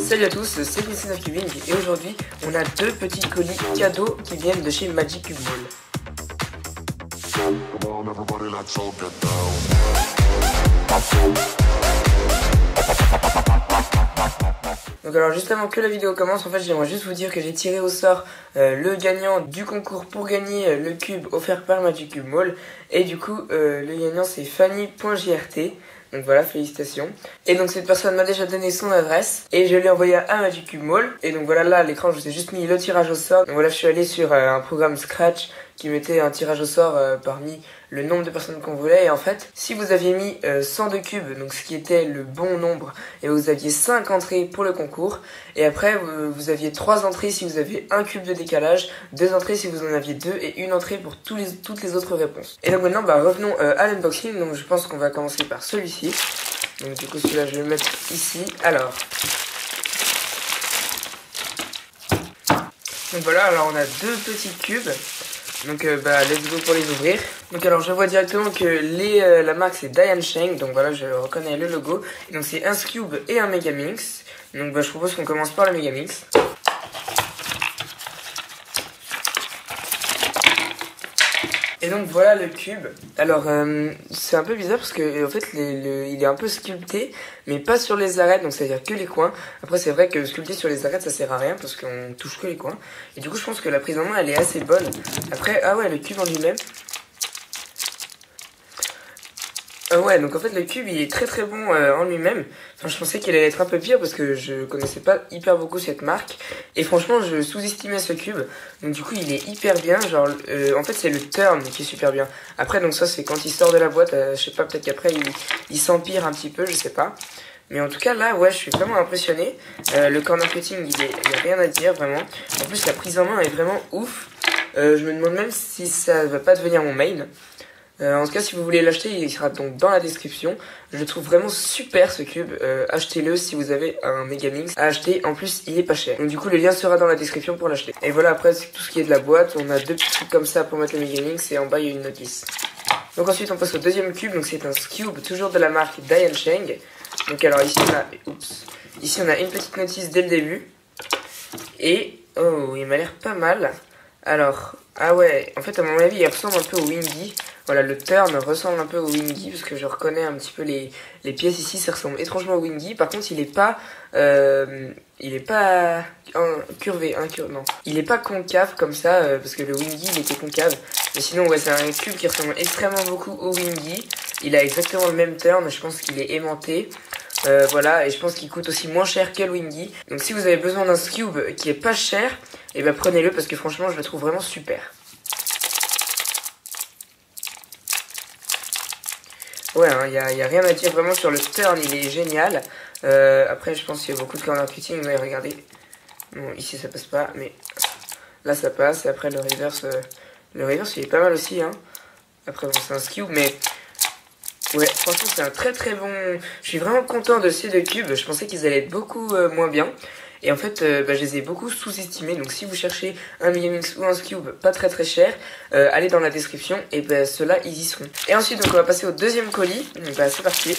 Salut à tous, c'est Christina Cubing et aujourd'hui on a deux petits colis cadeaux qui viennent de chez Magic Cube Mall. Donc alors juste avant que la vidéo commence, en fait j'aimerais juste vous dire que j'ai tiré au sort le gagnant du concours pour gagner le cube offert par Magic Cube Mall. Et du coup le gagnant c'est Fanny.jrt. Donc voilà, félicitations. Et donc cette personne m'a déjà donné son adresse et je l'ai envoyé à Magic Cube Mall. Et donc voilà, là à l'écran je vous ai juste mis le tirage au sort. Donc voilà, je suis allé sur un programme Scratch qui mettait un tirage au sort parmi le nombre de personnes qu'on voulait. Et en fait, si vous aviez mis 102 cubes, donc ce qui était le bon nombre, et vous aviez 5 entrées pour le concours. Et après, vous aviez 3 entrées si vous aviez un cube de décalage, 2 entrées si vous en aviez 2 et une entrée pour toutes les autres réponses. Et donc maintenant, revenons à l'unboxing. Donc je pense qu'on va commencer par celui-ci. Donc du coup, celui-là, je vais le mettre ici. Alors. Donc voilà, alors on a deux petits cubes. Donc let's go pour les ouvrir. Donc alors je vois directement que la marque c'est Diane Sheng. Donc voilà, je reconnais le logo. Et donc c'est un Cube et un Megamix. Donc je propose qu'on commence par le Megamix. Et donc voilà le cube. Alors c'est un peu bizarre parce que en fait il est un peu sculpté, mais pas sur les arêtes, donc c'est à dire que les coins. Après c'est vrai que sculpté sur les arêtes ça sert à rien parce qu'on touche que les coins. Et du coup je pense que la prise en main elle est assez bonne. Après ah ouais, le cube en lui-même. Ouais, donc en fait le cube il est très très bon en lui-même. Enfin, je pensais qu'il allait être un peu pire parce que je connaissais pas hyper beaucoup cette marque. Et franchement je sous-estimais ce cube. Donc du coup il est hyper bien. Genre en fait c'est le turn qui est super bien. Après donc ça c'est quand il sort de la boîte. Je sais pas, peut-être qu'après il s'empire un petit peu, je sais pas. Mais en tout cas là ouais je suis vraiment impressionné. Le corner cutting il y a rien à dire vraiment. En plus la prise en main est vraiment ouf. Je me demande même si ça va pas devenir mon main. En tout cas, si vous voulez l'acheter, il sera donc dans la description. Je le trouve vraiment super ce cube. Achetez-le si vous avez un Megamix à acheter. En plus, il est pas cher. Donc du coup, le lien sera dans la description pour l'acheter. Et voilà, après, c'est tout ce qui est de la boîte. On a deux petits trucs comme ça pour mettre le Megamix et en bas, il y a une notice. Donc ensuite, on passe au deuxième cube. Donc c'est un Cube, toujours de la marque Diane Sheng. Donc alors ici, on a une petite notice dès le début. Et, oh, il m'a l'air pas mal. Alors, ah ouais, en fait, à mon avis, il ressemble un peu au Wingy. Voilà, le turn ressemble un peu au Wingy parce que je reconnais un petit peu les pièces ici, ça ressemble étrangement au Wingy. Par contre, il est pas curvé, non. Il est pas concave comme ça parce que le Wingy il était concave. Mais sinon, ouais, c'est un cube qui ressemble extrêmement beaucoup au Wingy. Il a exactement le même turn, je pense qu'il est aimanté. Voilà, et je pense qu'il coûte aussi moins cher que le Wingy. Donc si vous avez besoin d'un cube qui est pas cher, et prenez-le parce que franchement je le trouve vraiment super. Ouais, hein, y a rien à dire vraiment sur le turn, il est génial. Après je pense qu'il y a beaucoup de corner cutting, mais regardez. Bon, ici ça passe pas, mais là ça passe. Et après le reverse il est pas mal aussi, hein. Après bon c'est un cube, mais ouais, franchement c'est un très très bon. Je suis vraiment content de ces deux cubes. Je pensais qu'ils allaient être beaucoup moins bien. Et en fait, je les ai beaucoup sous-estimés. Donc si vous cherchez un Megamix ou un Cube pas très très cher, allez dans la description et ceux-là ils y seront. Et ensuite donc on va passer au deuxième colis. Donc c'est parti.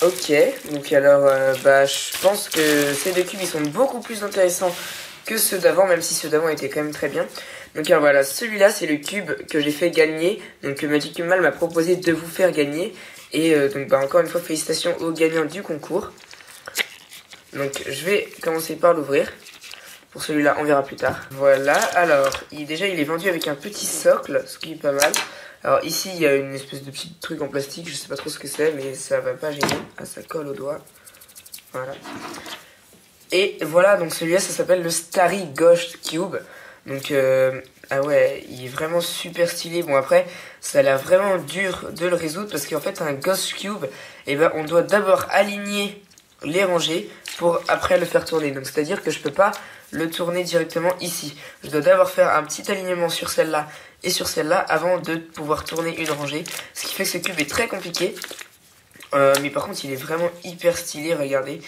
Ok, donc alors je pense que ces deux cubes ils sont beaucoup plus intéressants que ceux d'avant, même si ceux d'avant étaient quand même très bien. Donc alors voilà, celui-là c'est le cube que j'ai fait gagner, donc Magic Cube Mall m'a proposé de vous faire gagner. Et donc encore une fois félicitations aux gagnants du concours. Donc je vais commencer par l'ouvrir. Pour celui-là on verra plus tard. Voilà, alors déjà il est vendu avec un petit socle, ce qui est pas mal. Alors ici il y a une espèce de petit truc en plastique, je sais pas trop ce que c'est, mais ça va pas gêner. Ah, ça colle au doigt. Voilà. Et voilà, donc celui-là ça s'appelle le Starry Ghost Cube. Donc ah ouais, il est vraiment super stylé. Bon après, ça a l'air vraiment dur de le résoudre parce qu'en fait un Ghost Cube, on doit d'abord aligner les rangées pour après le faire tourner. Donc c'est à dire que je peux pas le tourner directement ici. Je dois d'abord faire un petit alignement sur celle-là et sur celle-là avant de pouvoir tourner une rangée. Ce qui fait que ce cube est très compliqué. Mais par contre il est vraiment hyper stylé, regardez.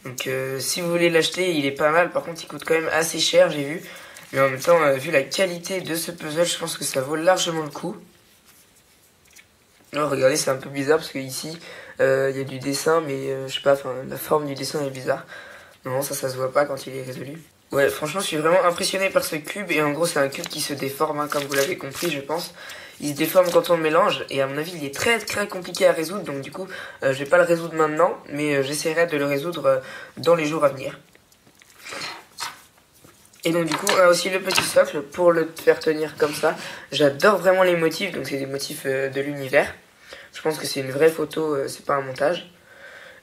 Donc si vous voulez l'acheter, il est pas mal. Par contre il coûte quand même assez cher, j'ai vu. Mais en même temps, vu la qualité de ce puzzle, je pense que ça vaut largement le coup. Alors, regardez, c'est un peu bizarre parce que ici il y a du dessin, mais je sais pas, enfin la forme du dessin est bizarre. Non, ça se voit pas quand il est résolu. Ouais, franchement, je suis vraiment impressionné par ce cube. Et en gros, c'est un cube qui se déforme, hein, comme vous l'avez compris, je pense. Il se déforme quand on le mélange. Et à mon avis, il est très très compliqué à résoudre. Donc du coup, je vais pas le résoudre maintenant. Mais j'essaierai de le résoudre dans les jours à venir. Et donc du coup, on a aussi le petit socle pour le faire tenir comme ça. J'adore vraiment les motifs. Donc c'est des motifs de l'univers. Je pense que c'est une vraie photo, c'est pas un montage.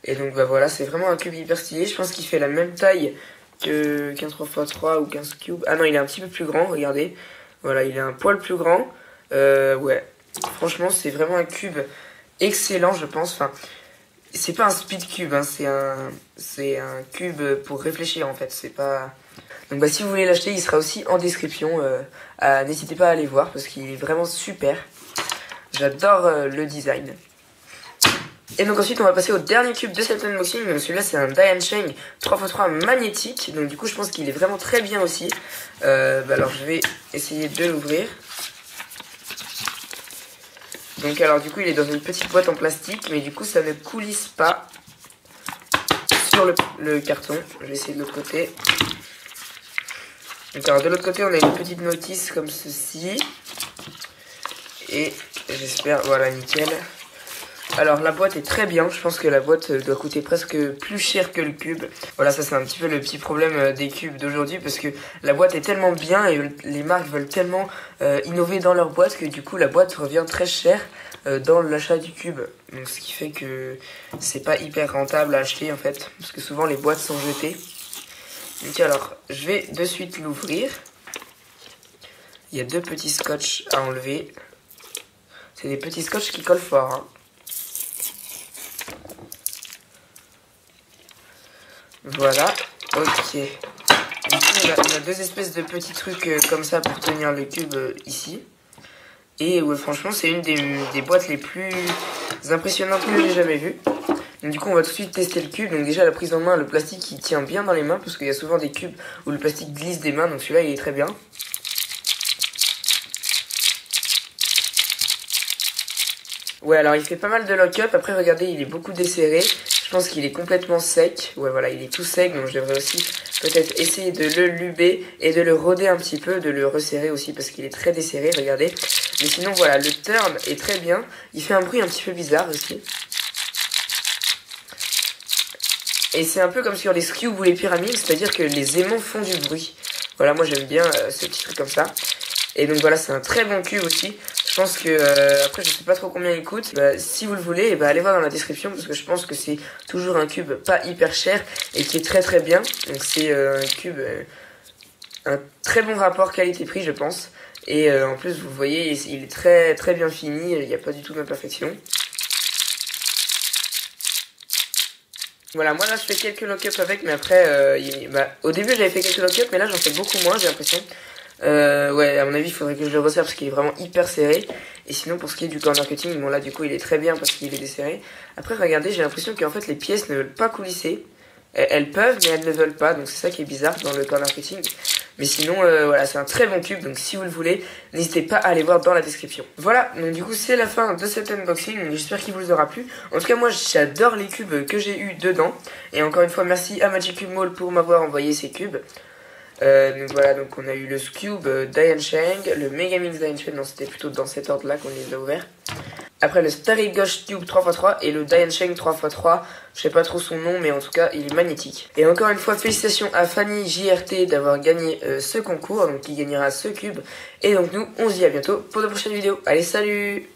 Et donc bah voilà, c'est vraiment un cube hyper stylé. Je pense qu'il fait la même taille qu'un 3x3 ou qu'un cube. Ah non, il est un petit peu plus grand, regardez. Voilà, il est un poil plus grand. Ouais, franchement, c'est vraiment un cube excellent, je pense. Enfin, c'est pas un speed cube, hein, c'est un cube pour réfléchir, en fait. C'est pas... Donc bah si vous voulez l'acheter, il sera aussi en description. N'hésitez pas à aller voir parce qu'il est vraiment super. J'adore le design. Et donc ensuite on va passer au dernier cube de cet unboxing. Donc celui-là c'est un Dayansheng 3x3 magnétique. Donc du coup je pense qu'il est vraiment très bien aussi. Alors je vais essayer de l'ouvrir. Donc alors du coup il est dans une petite boîte en plastique. Mais du coup ça ne coulisse pas sur le carton. Je vais essayer de l'autre côté. Donc alors de l'autre côté on a une petite notice comme ceci. Et j'espère, voilà, nickel. Alors la boîte est très bien, je pense que la boîte doit coûter presque plus cher que le cube. Voilà, ça c'est un petit peu le petit problème des cubes d'aujourd'hui parce que la boîte est tellement bien et les marques veulent tellement innover dans leur boîte que du coup la boîte revient très cher dans l'achat du cube. Donc ce qui fait que c'est pas hyper rentable à acheter en fait, parce que souvent les boîtes sont jetées. Donc alors, je vais de suite l'ouvrir. Il y a deux petits scotch à enlever. C'est des petits scotch qui collent fort, hein. Voilà, ok. Du coup, on a deux espèces de petits trucs comme ça pour tenir le cube ici. Et ouais, franchement, c'est une des boîtes les plus impressionnantes que j'ai jamais vues. Donc du coup, on va tout de suite tester le cube. Donc déjà, la prise en main, le plastique, il tient bien dans les mains. Parce qu'il y a souvent des cubes où le plastique glisse des mains. Donc celui-là, il est très bien. Ouais, alors il fait pas mal de lock-up. Après, regardez, il est beaucoup desserré. Je pense qu'il est complètement sec. Ouais, voilà, il est tout sec. Donc je devrais aussi peut-être essayer de le luber et de le roder un petit peu, de le resserrer aussi parce qu'il est très desserré, regardez. Mais sinon, voilà, le turn est très bien. Il fait un bruit un petit peu bizarre aussi. Et c'est un peu comme sur les cubes ou les pyramides, c'est-à-dire que les aimants font du bruit. Voilà, moi j'aime bien ce petit truc comme ça. Et donc voilà, c'est un très bon cube aussi. Je pense que, après je sais pas trop combien il coûte. Si vous le voulez, allez voir dans la description parce que je pense que c'est toujours un cube pas hyper cher et qui est très très bien. Donc c'est un cube, un très bon rapport qualité-prix je pense. Et en plus vous voyez, il est très très bien fini, il n'y a pas du tout d'imperfection. Voilà, moi là je fais quelques lock-up avec, mais après, au début j'avais fait quelques lock-up, mais là j'en fais beaucoup moins, j'ai l'impression. Ouais, à mon avis il faudrait que je le resserre parce qu'il est vraiment hyper serré. Et sinon pour ce qui est du corner cutting, bon là du coup il est très bien parce qu'il est desserré. Après regardez, j'ai l'impression qu'en fait les pièces ne veulent pas coulisser. Elles peuvent mais elles ne veulent pas, donc c'est ça qui est bizarre dans le corner cutting. Mais sinon voilà, c'est un très bon cube, donc si vous le voulez, n'hésitez pas à aller voir dans la description. Voilà, donc du coup c'est la fin de cet unboxing, j'espère qu'il vous aura plu. En tout cas moi j'adore les cubes que j'ai eu dedans. Et encore une fois merci à Magic Cube Mall pour m'avoir envoyé ces cubes. Donc voilà, donc on a eu le Cube Dayansheng, le Megamix Dayansheng, non c'était plutôt dans cet ordre là qu'on les a ouverts. Après le Starry Ghost Cube 3x3 et le Dayansheng 3x3, je sais pas trop son nom mais en tout cas il est magnétique. Et encore une fois félicitations à Fanny JRT d'avoir gagné ce concours, donc qui gagnera ce cube. Et donc nous on se dit à bientôt pour de prochaines vidéos. Allez salut!